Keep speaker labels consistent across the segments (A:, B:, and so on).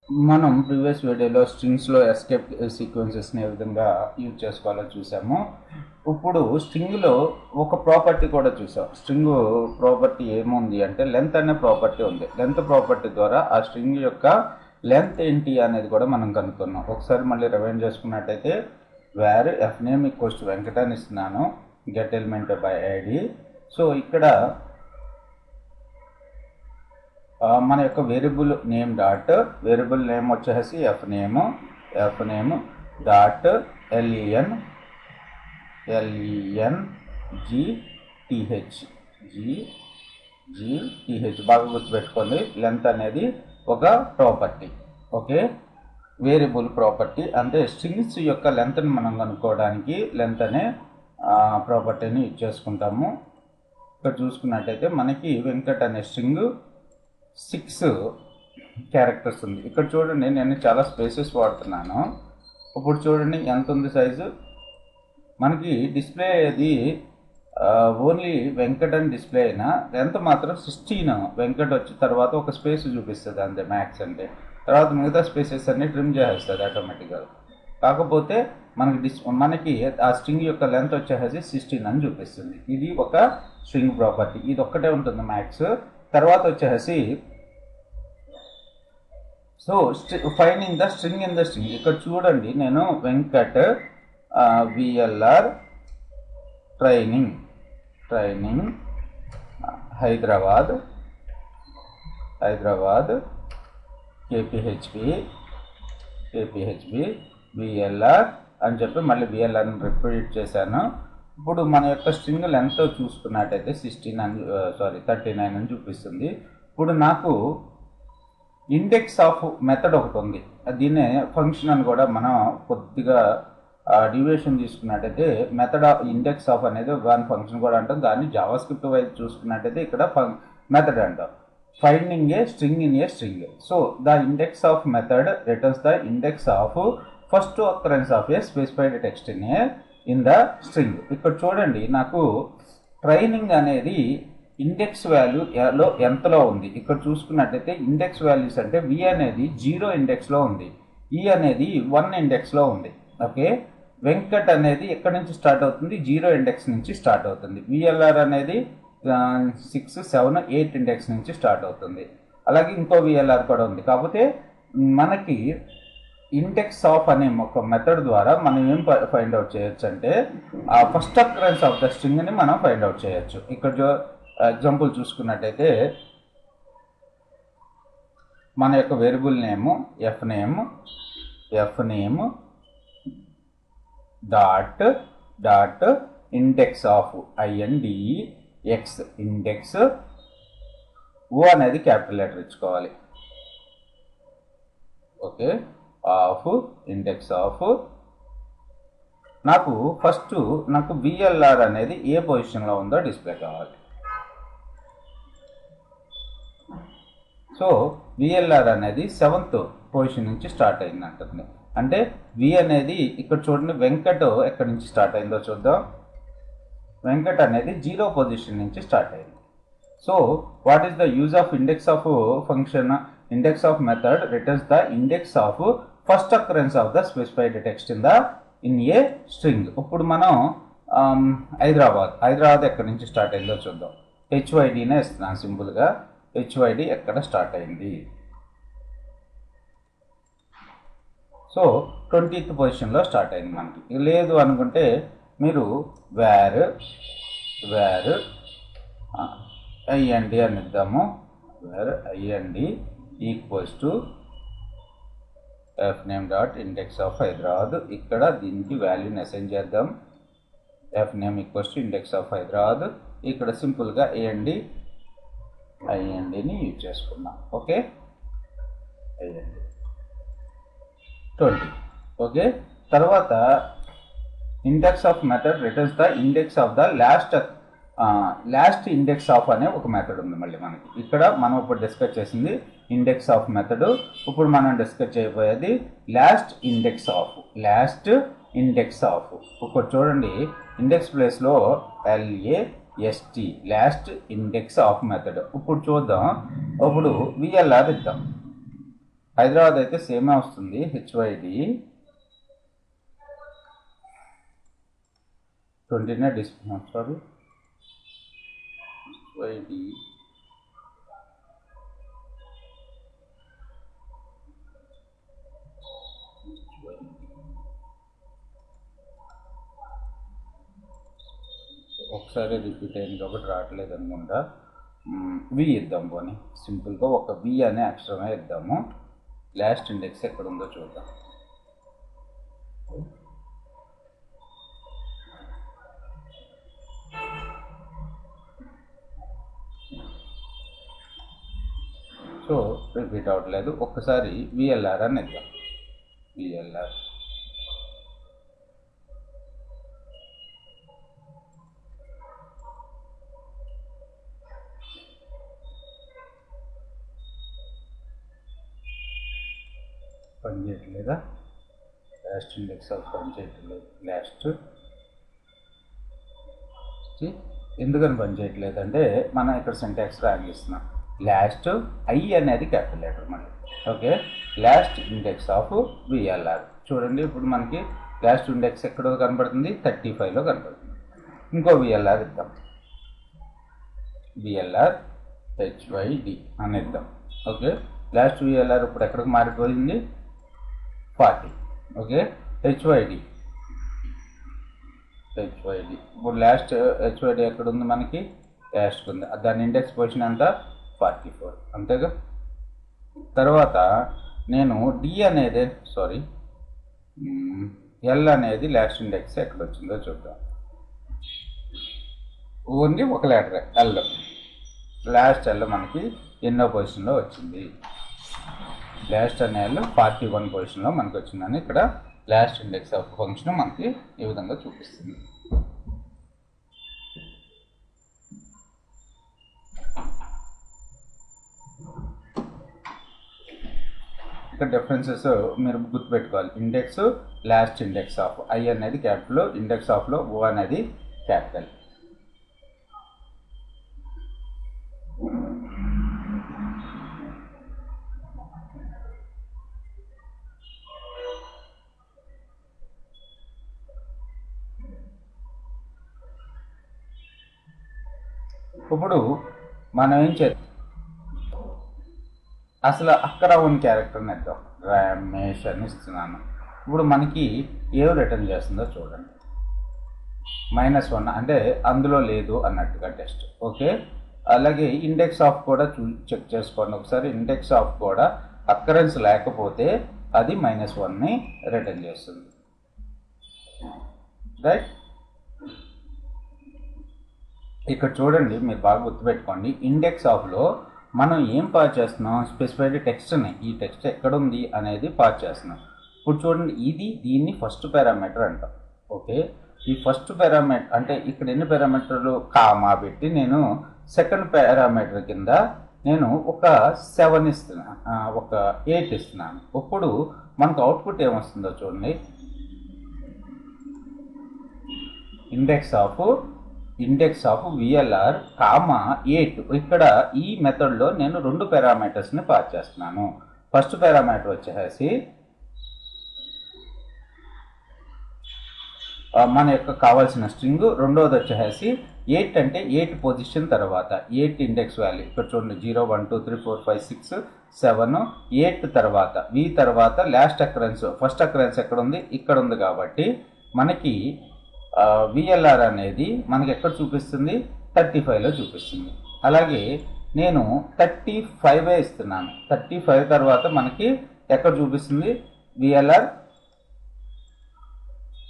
A: మనం ప్రీవియస్ వీడియోలో స్ట్రింగ్స్లో ఎస్కేప్ సీక్వెన్సెస్ని ఏ విధంగా యూజ్ చేసుకోవాలో చూసాము. ఇప్పుడు స్ట్రింగ్లో ఒక ప్రాపర్టీ కూడా చూసాం. స్ట్రింగ్ ప్రాపర్టీ ఏముంది అంటే లెంత్ అనే ప్రాపర్టీ ఉంది. లెంత్ ప్రాపర్టీ ద్వారా ఆ స్ట్రింగ్ యొక్క లెంత్ ఏంటి అనేది కూడా మనం కనుక్కున్నాం. ఒకసారి మళ్ళీ రివైండ్ చేసుకున్నట్టయితే var f name equals to Venkata అని ఇస్తున్నాను, get element by ID. So ఇక్కడ మన యొక్క variable name dot variable name వచ్చేసి f name dot L E N G T H బాగా గుర్తుపెట్టుకోండి. లెంత్ అనేది ఒక ప్రాపర్టీ. ఓకే, వేరియబుల్ ప్రాపర్టీ అంటే స్ట్రింగ్స్ యొక్క లెంత్ని మనం కనుక్కోవడానికి లెంత్ అనే ప్రాపర్టీని యూజ్ చేసుకుంటాము. ఇక్కడ చూసుకున్నట్టయితే మనకి వెంకట్ అనే స్ట్రింగ్ 6 క్యారెక్టర్స్ ఉంది. ఇక్కడ చూడండి, నేను చాలా స్పేసెస్ వాడుతున్నాను. ఇప్పుడు చూడండి ఎంత ఉంది సైజు. మనకి డిస్ప్లే అది ఓన్లీ వెంకట్ అని డిస్ప్లే అయినా లెంత్ మాత్రం 16. వెంకట్ వచ్చిన తర్వాత ఒక స్పేస్ చూపిస్తుంది అంతే, మ్యాక్స్ అంటే. తర్వాత మిగతా స్పేసెస్ అన్ని ట్రిమ్ చేసేస్తుంది ఆటోమేటిక్గా. కాకపోతే మనకి ఆ స్ట్రింగ్ యొక్క లెంత్ వచ్చేసి 16 అని చూపిస్తుంది. ఇది ఒక స్ట్రింగ్ ప్రాపర్టీ, ఇది ఒక్కటే ఉంటుంది మ్యాక్స్. తర్వాత వచ్చేసి so finding the string in the string. ఇక్కడ చూడండి, నేను Venkat VLR training Hyderabad KPHB VLR అని చెప్పి మళ్ళీ విఎల్ఆర్ని రిపీట్ చేశాను. ఇప్పుడు మన యొక్క స్ట్రింగ్ లెంత్ చూసుకున్నట్టయితే 39 అని చూపిస్తుంది. ఇప్పుడు నాకు ఇండెక్స్ ఆఫ్ మెథడ్ ఒకటి ఉంది, దీన్నే ఫంక్షన్ అని కూడా మనం కొద్దిగా డివియేషన్ తీసుకున్నట్టయితే మెథడ్ ఆఫ్ ఇండెక్స్ ఆఫ్ అనేది వన్ ఫంక్షన్ కూడా అంటాం. దాన్ని జావాస్క్రిప్ట్ వైపు చూసుకున్నట్టయితే ఇక్కడ మెథడ్ అంటాం. Finding a string in a string. So the index of method returns the index of first occurrence of A specified text in the string. ఇక్కడ చూడండి, నాకు ట్రైనింగ్ అనేది ఇండెక్స్ వాల్యూలో ఎంతలో ఉంది. ఇక్కడ చూసుకున్నట్టయితే ఇండెక్స్ వాల్యూస్ అంటే వి అనేది 0 ఇండెక్స్లో ఉంది, ఈ అనేది 1 ఇండెక్స్లో ఉంది. ఓకే, వెంకట్ అనేది ఎక్కడి నుంచి స్టార్ట్ అవుతుంది, 0 ఇండెక్స్ నుంచి స్టార్ట్ అవుతుంది. విఎల్ఆర్ అనేది 6, 7, 8 ఇండెక్స్ నుంచి స్టార్ట్ అవుతుంది. అలాగే ఇంకో విఎల్ఆర్ కూడా ఉంది. కాకపోతే మనకి ఇండెక్స్ ఆఫ్ అనే ఒక మెథడ్ ద్వారా మనం ఏం ఫైండ్ అవుట్ చేయొచ్చు అంటే ఆ ఫస్ట్ అకరెన్స్ ఆఫ్ ద స్ట్రింగ్ని మనం ఫైండ్ అవుట్ చేయొచ్చు. ఇక్కడ ఎగ్జాంపుల్ చూసుకున్నట్టయితే మన యొక్క variable name F name dot index of INDEX index O అనేది క్యాపిటల్ లెటర్ ఇచ్చుకోవాలి. ఓకే, ఆఫ్ ఇండెక్స్ ఆఫ్ నాకు విఎల్ఆర్ అనేది ఏ పొజిషన్లో ఉందో డిస్ప్లే కావాలి. సో విఎల్ఆర్ అనేది 7th పొజిషన్ నుంచి స్టార్ట్ అయింది అంటుంది. అంటే వి అనేది ఇక్కడ చూడండి, వెంకట్ ఎక్కడి నుంచి స్టార్ట్ అయిందో చూద్దాం. వెంకట్ అనేది 0 పొజిషన్ నుంచి స్టార్ట్ అయింది. So what is the use of index of function? Index of method returns the index of first occurrence of the specified text in a string. ఇప్పుడు మనం హైదరాబాద్ ఎక్కడి నుంచి స్టార్ట్ అయిందో చూద్దాం. HYDనే ఇస్తున్నాను సింపుల్గా. HYD ఎక్కడ స్టార్ట్ అయింది? సో 20th పొజిషన్లో స్టార్ట్ అయింది మనకి. లేదు అనుకుంటే మీరు వేర్ IND అని ఇద్దాము. Var IND equals to f name dot index of Hyderabad. ఇక్కడ దీనికి వాల్యూని అసైన్ చేద్దాం. F name equals to index of Hyderabad. ఇక్కడ సింపుల్గా INDని యూజ్ చేసుకున్నాం. Okay, IND 20. ఓకే, తర్వాత index of method returns the index of the last index of అనే ఒక మెథడ్ ఉంది మళ్ళీ మనకి. ఇక్కడ మనం ఇప్పుడు డిస్కస్ చేసింది ఇండెక్స్ ఆఫ్ మెథడ్. ఇప్పుడు మనం డిస్కస్ చేయబోయేది లాస్ట్ ఇండెక్స్ ఆఫ్. ఇప్పుడు చూడండి, ఇండెక్స్ ప్లేస్లో LAST last index of method. ఇప్పుడు చూద్దాం. ఇప్పుడు VLR ఇద్దాం. హైదరాబాద్ అయితే సేమే వస్తుంది, హెచ్వైడి 20నే డిస్ప్లే, సారీ హెచ్వైడి ఒకసారి రిపీట్ అయింది కాబట్టి రావట్లేదు అనుకుంటా. వి ఇద్దాం పోనీ, సింపుల్గా ఒక వి అనే అక్షరమే ఇద్దాము. లాస్ట్ ఇండెక్స్ ఎక్కడ ఉందో చూద్దాం. సో రిపీట్ అవ్వట్లేదు, ఒక్కసారి విఎల్ఆర్ అని ఇద్దాం. విఎల్ఆర్ పనిచేయట్లేదా? లాస్ట్ ఇండెక్స్ ఆఫ్ పనిచేయట్లేదు. లాస్ట్ ఎందుకని పనిచేయట్లేదు అంటే మనం ఇక్కడ సింటాక్స్ రాగిస్తున్నాం. లాస్ట్ ఐ అనేది క్యాపిటల్ లెటర్ మళ్ళీ. Okay, last index of VLR చూడండి. ఇప్పుడు మనకి లాస్ట్ ఇండెక్స్ ఎక్కడో కనబడుతుంది, 35లో కనబడుతుంది. ఇంకో విఎల్ఆర్ ఇద్దాం, విఎల్ఆర్ హెచ్వైడి అని ఇద్దాం. ఓకే, లాస్ట్ విఎల్ఆర్ ఇప్పుడు ఎక్కడికి మారిపోయింది, 40. ఓకే, హెచ్వైడి ఇప్పుడు లాస్ట్ హెచ్వైడి ఎక్కడ ఉంది మనకి, లాస్ట్ ఉంది. దాని ఇండెక్స్ పొజిషన్ ఎంత, 44, అంతేగా. తర్వాత నేను డి అనేది ఎల్ అనేది లాస్ట్ ఇండెక్స్ ఎక్కడ వచ్చిందో చూద్దాం. ఓన్లీ ఒక లెటర్ ఎల్, లాస్ట్ ఎల్ మనకి ఎన్నో పొజిషన్లో వచ్చింది, లాస్ట్ అనే ఎల్ 41 పొజిషన్లో మనకి వచ్చిందని ఇక్కడ లాస్ట్ ఇండెక్స్ ఆఫ్ ఫంక్షన్ మనకి ఈ విధంగా చూపిస్తుంది. ఇక్కడ డిఫరెన్సెస్ మీరు గుర్తుపెట్టుకోవాలి. Index, last index of, I అనేది క్యాపిటల్, ఇండెక్స్ ఆఫ్లో ఓ అనేది క్యాపిటల్. ఇప్పుడు మనం ఏం చేద్దాం, అసలు అక్కడ ఉన్న క్యారెక్టర్ని ఇద్దాం. రమేష్ అని ఇస్తున్నాను. ఇప్పుడు మనకి ఏం రిటర్న్ చేస్తుందో చూడండి. -1 అంటే అందులో లేదు అన్నట్టుగా టెస్ట్. ఓకే, అలాగే ఇండెక్స్ ఆఫ్ కూడా చెక్ చేసుకోండి ఒకసారి. ఇండెక్స్ ఆఫ్ కూడా అక్కరెన్స్ లేకపోతే అది -1ని రిటర్న్ చేస్తుంది. రైట్, ఇక్కడ చూడండి, మీరు బాగా గుర్తుపెట్టుకోండి. ఇండెక్స్ ఆఫ్లో మనం ఏం పాస్ చేస్తున్నాం, స్పెసిఫైడ్ టెక్స్ట్ని, ఈ టెక్స్ట్ ఎక్కడుంది అనేది పాస్ చేస్తున్నాం. ఇప్పుడు చూడండి, దీన్ని ఫస్ట్ పారామీటర్ అంటాం. ఓకే, ఈ ఫస్ట్ పారామీటర్ అంటే ఇక్కడ ఎన్ని పారామీటర్లు కామా పెట్టి నేను సెకండ్ పారామీటర్ కింద నేను ఒక 7 ఇస్తున్నాను, ఒక 8 ఇస్తున్నాను. ఇప్పుడు మనకు అవుట్పుట్ ఏమొస్తుందో చూడండి. Index of VLR comma 8. ఇక్కడ ఈ మెథడ్లో నేను 2 పారామీటర్స్ని పాస్ చేస్తున్నాను. ఫస్ట్ పారామీటర్ వచ్చేసి మన యొక్క కావాల్సిన స్ట్రింగ్, రెండవది వచ్చేసి 8 అంటే 8 పొజిషన్ తర్వాత 8 ఇండెక్స్ వాల్యూ. ఇక్కడ చూడండి 0 1 2 3 4 5 6 7 8 తర్వాత వి తర్వాత లాస్ట్ అకరెన్స్, ఫస్ట్ అకరెన్స్ ఎక్కడ ఉంది, ఇక్కడ ఉంది. కాబట్టి మనకి విఎల్ఆర్ అనేది మనకి ఎక్కడ చూపిస్తుంది, 35లో చూపిస్తుంది. అలాగే నేను 35 ఇస్తున్నాను. 35 తర్వాత మనకి ఎక్కడ చూపిస్తుంది, విఎల్ఆర్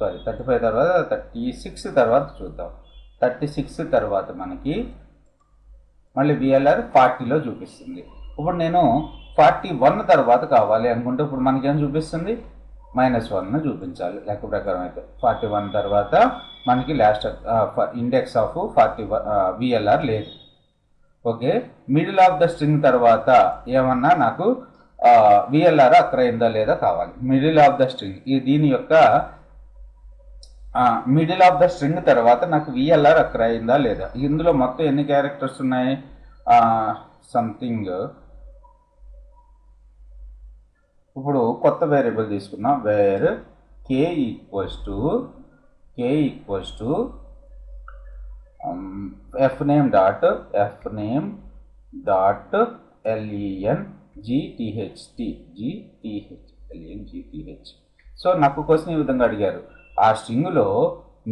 A: 35 తర్వాత 36 తర్వాత చూద్దాం. 36 తర్వాత మనకి మళ్ళీ విఎల్ఆర్ 40లో చూపిస్తుంది. ఇప్పుడు నేను 41 తర్వాత కావాలి అనుకుంటే ఇప్పుడు మనకేం చూపిస్తుంది, -1ను చూపించాలి లెక్క ప్రకారం అయితే. 41 తర్వాత మనకి లాస్ట్ ఇండెక్స్ ఆఫ్ 41 విఎల్ఆర్ లేదు. Okay, middle of the string తర్వాత ఏమన్నా నాకు విఎల్ఆర్ అక్కడ అయిందా లేదా కావాలి. మిడిల్ ఆఫ్ ద స్ట్రింగ్, దీని యొక్క మిడిల్ ఆఫ్ ద స్ట్రింగ్ తర్వాత నాకు విఎల్ఆర్ అక్కడ అయిందా లేదా. ఇందులో మొత్తం ఎన్ని క్యారెక్టర్స్ ఉన్నాయి, సంథింగ్ ఇప్పుడు కొత్త వేరియబుల్ తీసుకున్నాం, var k equals to fname dot length. So నాకు క్వశ్చన్ ఈ విధంగా అడిగారు, ఆ స్ట్రింగ్లో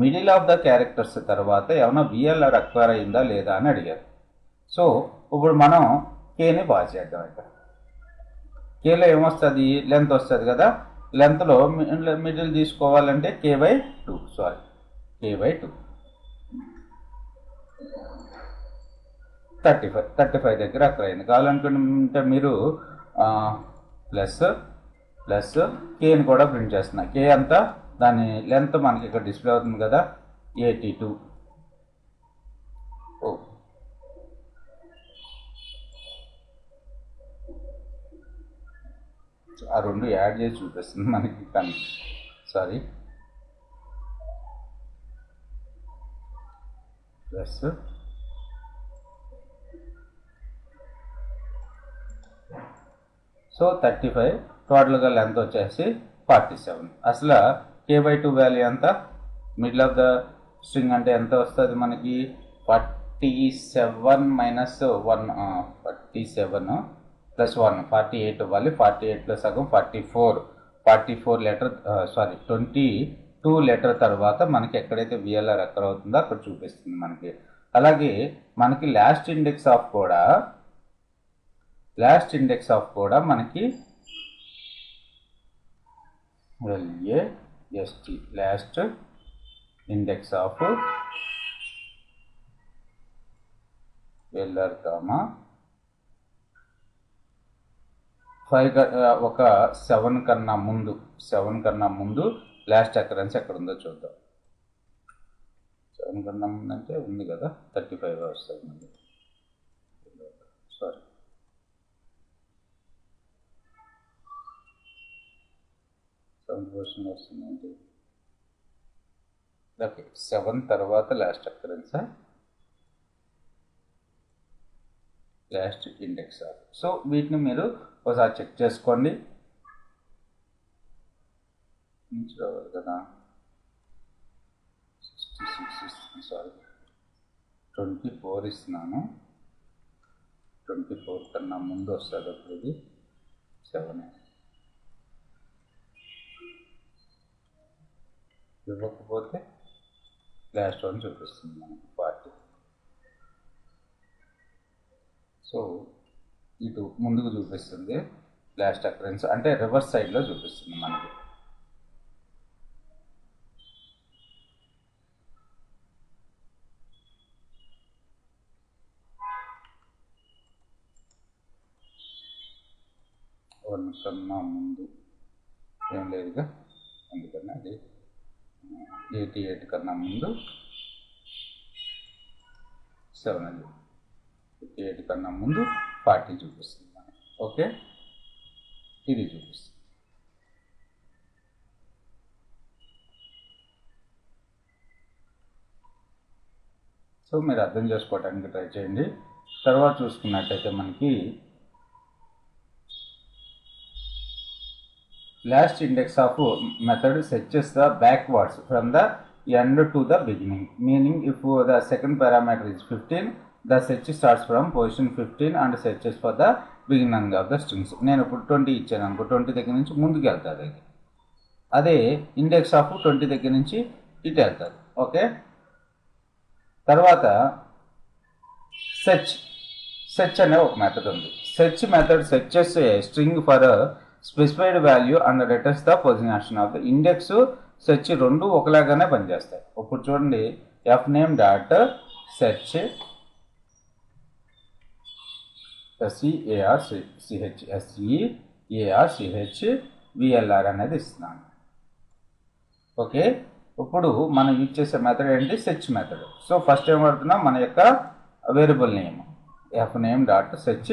A: మిడిల్ ఆఫ్ ద క్యారెక్టర్స్ తర్వాత ఏమైనా VLR అక్వైర్ అయిందా లేదా అని అడిగారు. సో ఇప్పుడు మనం కేని బాగా చేద్దాం. ఇక్కడ కేలో ఏమొస్తుంది, లెంత్ వస్తుంది కదా. లెంత్లో మిడిల్ తీసుకోవాలంటే k/2 35 దగ్గర అక్కడ అయింది. కావాలనుకుంటే మీరు ప్లస్ కేని కూడా ప్రింట్ చేస్తున్నా. కే అంతా దాని లెంత్ మనకి ఇక్కడ డిస్ప్లే అవుతుంది కదా, 82. ఆ రెండు యాడ్ చేసి చూపిస్తుంది మనకి, కానీ సారీ ప్లస్ సో 35, టోటల్గా లెంత్ వచ్చేసి 47. అసలు k/2 వాల్యూ ఎంత, మిడిల్ ఆఫ్ ద స్ట్రింగ్ అంటే ఎంత వస్తుంది మనకి, 47 మైనస్ 1 47 ప్లస్ 1 48 ఇవ్వాలి. 48 ప్లస్ సగం 44 లెటర్ 22 లెటర్ తర్వాత మనకి ఎక్కడైతే VLR ఎక్కడ అవుతుందో అక్కడ చూపిస్తుంది మనకి. అలాగే మనకి లాస్ట్ ఇండెక్స్ ఆఫ్ కూడా మనకి last index of VLR comma 5 ఒక 7 కన్నా ముందు లాస్ట్ అకరెన్స్ ఎక్కడ ఉందో చూద్దాం. 7 కన్నా ముందు అంటే ఉంది కదా, 35 వస్తుంది మళ్ళీ. సారీ 7% వస్తుందండి. ఓకే, 7 తర్వాత last occurrence, last index of. So వీటిని మీరు ఒకసారి చెక్ చేసుకోండి. నుంచి రావాలి కదా, 24 ఇస్తున్నాను. 24 కన్నా ముందు వస్తుంది అప్పుడు ఇది 7. ఇవ్వకపోతే లాస్ట్ వన్ చూపిస్తుంది మనకి 40. సో ఇటు ముందుకు చూపిస్తుంది లాస్ట్ అకరెన్స్, అంటే రివర్స్ సైడ్లో చూపిస్తుంది మనకి. వన్ కన్నా ముందు ఏం లేదుగా, అందుకని అది 88 కన్నా ముందు 7 అది 88 కన్నా ముందు 40 చూపిస్తుంది మనకి. ఓకే, ఇది చూపిస్తుంది. సో మీరు అర్థం చేసుకోవడానికి ట్రై చేయండి. తర్వాత చూసుకున్నట్టయితే మనకి last index of method searches the backwards from the end to the beginning, meaning if the second parameter is 15, the search starts from position 15 and searches for the beginning of the strings. నేను ఇప్పుడు 20 ఇచ్చాను అనుకో, 20 దగ్గర నుంచి ముందుకు వెళ్తుంది. అదే index of 20 దగ్గర నుంచి ఇటు వెళ్తుంది. ఓకే, తర్వాత సెర్చ్ అనే ఒక మెథడ్ ఉంది. Search method searches string for specified value and returns the position of the index. Search రెండు ఒకలాగానే పనిచేస్తాయి. ఇప్పుడు చూడండి, fname dot search SEARCH VLR అనేది ఇస్తున్నాను. ఓకే, ఇప్పుడు మనం యూజ్ చేసే మెథడ్ ఏంటి, సెర్చ్ మెథడ్. సో ఫస్ట్ ఏం వాడుతున్నాం, మన యొక్క variable name fname dot search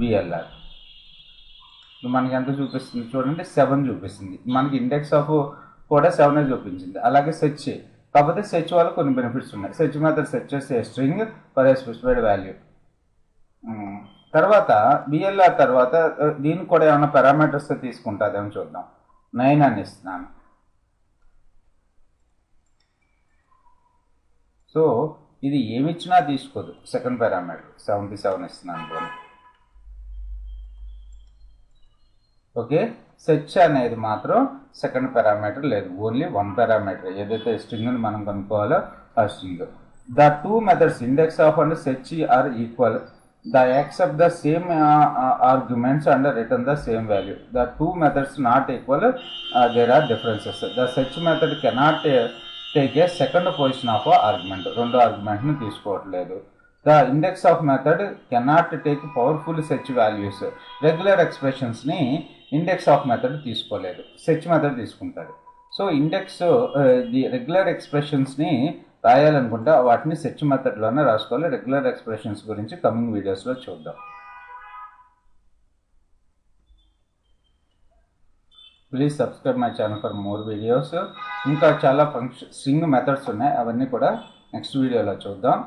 A: VLR. మనకి ఎంత చూపిస్తుంది చూడండి, 7 చూపిస్తుంది. మనకి ఇండెక్స్ ఆఫ్ కూడా 7 చూపించింది. అలాగే సెర్చ్, కాకపోతే సెర్చ్ వల్ల కొన్ని బెనిఫిట్స్ ఉన్నాయి. Search method searches a string for a specified value. తర్వాత బిఎల్ఆర్ తర్వాత దీనికి కూడా ఏమైనా పారామీటర్స్ తీసుకుంటుందేమో చూద్దాం. 9 అని ఇస్తున్నాను. సో ఇది ఏమి ఇచ్చినా తీసుకోదు. సెకండ్ పారామీటర్ 77 ఇస్తున్నాను అనుకోండి. ఓకే, సెర్చ్ అనేది మాత్రం సెకండ్ పారామీటర్ లేదు, ఓన్లీ వన్ పారామీటర్. ఏదైతే స్ట్రింగ్ని మనం కనుక్కోవాలో ఆ string. The two methods index of and search are equal. The accept the same arguments and return the same value. The two methods not equal, there are differences. The search method cannot take a second position of a argument. రెండు argument ని తీసుకోవట్లేదు. The index of method cannot take powerful search values. Regular expressions ని index of method తీసుకోలేదు, search method తీసుకుంటారు. So index the regular expressions ని రాయాలనుకుంటే వాటిని search మెథడ్లోనే రాసుకోవాలి. Regular expressions గురించి కమింగ్ వీడియోస్లో చూద్దాం. Please subscribe my channel for more videos. ఇంకా చాలా స్ట్రింగ్ మెథడ్స్ ఉన్నాయి, అవన్నీ కూడా నెక్స్ట్ వీడియోలో చూద్దాం.